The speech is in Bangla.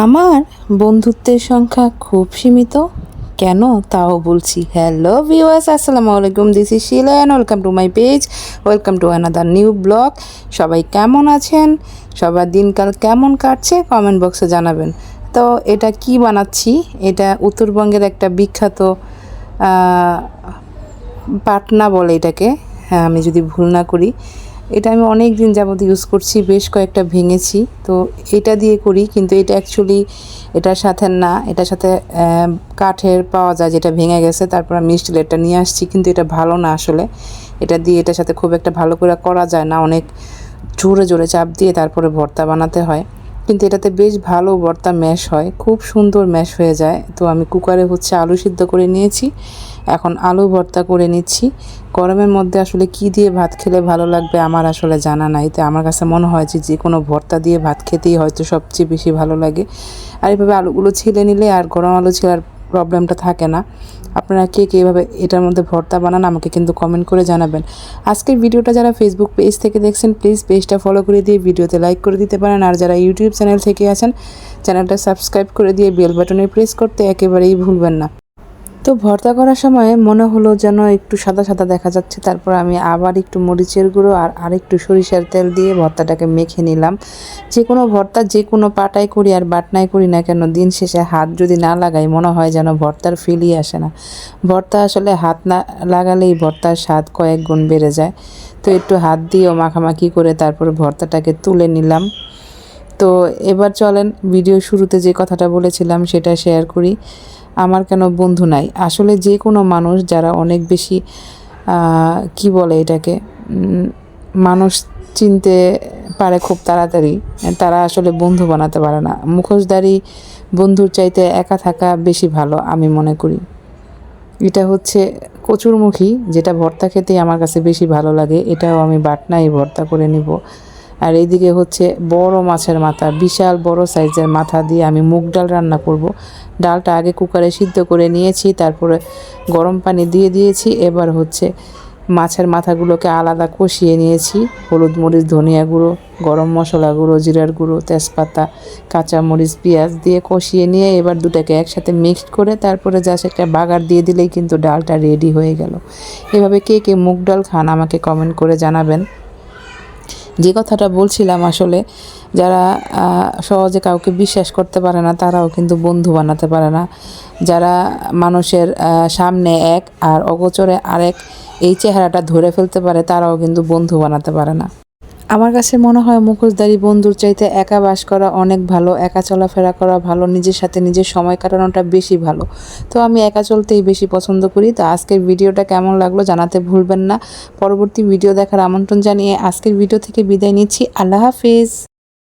আমার বন্ধুত্বের সংখ্যা খুব সীমিত। কেন তাও বলছি। হ্যালো ভিউয়ার্স, আসসালামু আলাইকুম, this is Shila and welcome to my page, welcome to another new blog. সবাই কেমন আছেন? সবার দিনকাল কেমন কাটছে কমেন্ট বক্সে জানাবেন। তো এটা কি বানাচ্ছি, এটা উত্তরবঙ্গের একটা বিখ্যাত পাটনা বলে এটাকে, হ্যাঁ আমি যদি ভুল না করি। এটা আমি অনেক দিন যাবত ইউজ করছি, বেশ কয়েকটা ভেঙেছি। তো এটা দিয়ে করি, কিন্তু এটা অ্যাকচুয়ালি এটার সাথে না, এটার সাথে কাঠের পাওয়া যায় যেটা ভেঙে গেছে, তারপর আমি স্টিলেরটা নিয়ে আসছি। কিন্তু এটা ভালো না আসলে, এটা দিয়ে এটার সাথে খুব একটা ভালো করে করা যায় না, অনেক জোরে জোরে চাপ দিয়ে তারপরে ভর্তা বানাতে হয়। কিন্তু এটাতে বেশ ভালো ভর্তা ম্যাশ হয়, খুব সুন্দর ম্যাশ হয়ে যায়। তো আমি কুকারে আলু সিদ্ধ করে নিয়েছি, এখন আলু ভর্তা করে নিচ্ছি। গরমের মধ্যে আসলে কি দিয়ে ভাত খেলে ভালো লাগবে আমার আসলে জানা নাই, তো আমার কাছে মনে হয় যে কোনো ভর্তা দিয়ে ভাত খেতেই হয়তো সবচেয়ে বেশি ভালো লাগে। আর এভাবে আলুগুলো ছিলে নিলে আর গরম আলু ছেলার প্রবলেমটা থাকে না। আপনারা কে কে এভাবে এটার মধ্যে ভর্তা বানান আমাকে কিন্তু কমেন্ট করে জানাবেন। আজকের ভিডিওটা যারা ফেসবুক পেজ থেকে দেখছেন প্লিজ পেজটা ফলো করে দিয়ে ভিডিওতে লাইক করে দিতে পারেন, আর যারা ইউটিউব চ্যানেল থেকে আছেন চ্যানেলটা সাবস্ক্রাইব করে দিয়ে বেল বাটনে প্রেস করতে একেবারেই ভুলবেন না। তো ভর্তা করার সময় মনে হলো যেন একটু সাদা সাদা দেখা যাচ্ছে, তারপর আমি আবার একটু মরিচের গুঁড়ো আর আরেকটু সরিষার তেল দিয়ে ভর্তাটাকে মেখে নিলাম। যে কোনো ভর্তা যে কোনো পাটায় করি আর বাটনায় করি না কেন, দিন শেষে হাত যদি না লাগাই মনে হয় যেন ভর্তার ফিলই আসে না। ভর্তা আসলে হাত না লাগালেই ভর্তার স্বাদ কয়েক গুণ বেড়ে যায়। তো একটু হাত দিয়েও মাখামাখি করে তারপরে ভর্তাটাকে তুলে নিলাম। তো এবার চলেন ভিডিও শুরুতে যে কথাটা বলেছিলাম সেটা শেয়ার করি। আমার কেন বন্ধু নাই, আসলে যে কোনো মানুষ যারা অনেক বেশি কি বলে এটাকে, মানুষ চিনতে পারে খুব তাড়াতাড়ি, তারা আসলে বন্ধু বানাতে পারে না। মুখোশধারী বন্ধুর চাইতে একা থাকা বেশি ভালো আমি মনে করি। এটা কচুরমুখী, যেটা ভর্তা খেতেই আমার কাছে বেশি ভালো লাগে, এটাও আমি বাটনায় ভর্তা করে নিব। আর এইদিকে বড় মাছের মাথা, বিশাল বড় সাইজের মাথা দিয়ে আমি মুগ ডাল রান্না করব। ডালটা আগে কুকারে সিদ্ধ করে নিয়েছি, তারপরে গরম পানি দিয়ে দিয়েছি। এবার মাছের মাথাগুলোকে আলাদা কষিয়ে নিয়েছি, হলুদ মরিচ ধনিয়া গুঁড়ো গরম মশলা গুঁড়ো জিরার গুঁড়ো তেজপাতা কাঁচামরিচ পেঁয়াজ দিয়ে কষিয়ে নিয়ে এবার দুটাকে একসাথে মিক্সড করে তারপরে জাস্ট একটা বাগার দিয়ে দিলেই কিন্তু ডালটা রেডি হয়ে গেল। এভাবে কে কে মুগ ডাল খান আমাকে কমেন্ট করে জানাবেন। যে কথাটা বলছিলাম, আসলে যারা সহজে কাউকে বিশ্বাস করতে পারে না তারাও কিন্তু বন্ধু বানাতে পারে না। যারা মানুষের সামনে এক আর অগোচরে আরেক, এই চেহারাটা ধরে ফেলতে পারে তারাও কিন্তু বন্ধু বানাতে পারে না। আমার কাছে মনে হয় মুখোশধারী বন্ধুর চাইতে একা বাস করা অনেক ভালো, একা চলাফেরা করা ভালো, নিজের সাথে নিজের সময় কাটানোটা বেশি ভালো। তো আমি একা চলতেই বেশি পছন্দ করি। তো আজকের ভিডিওটা কেমন লাগলো জানাতে ভুলবেন না। পরবর্তী ভিডিও দেখার আমন্ত্রণ জানিয়ে আজকের ভিডিও থেকে বিদায় নিচ্ছি। আল্লাহ হাফেজ।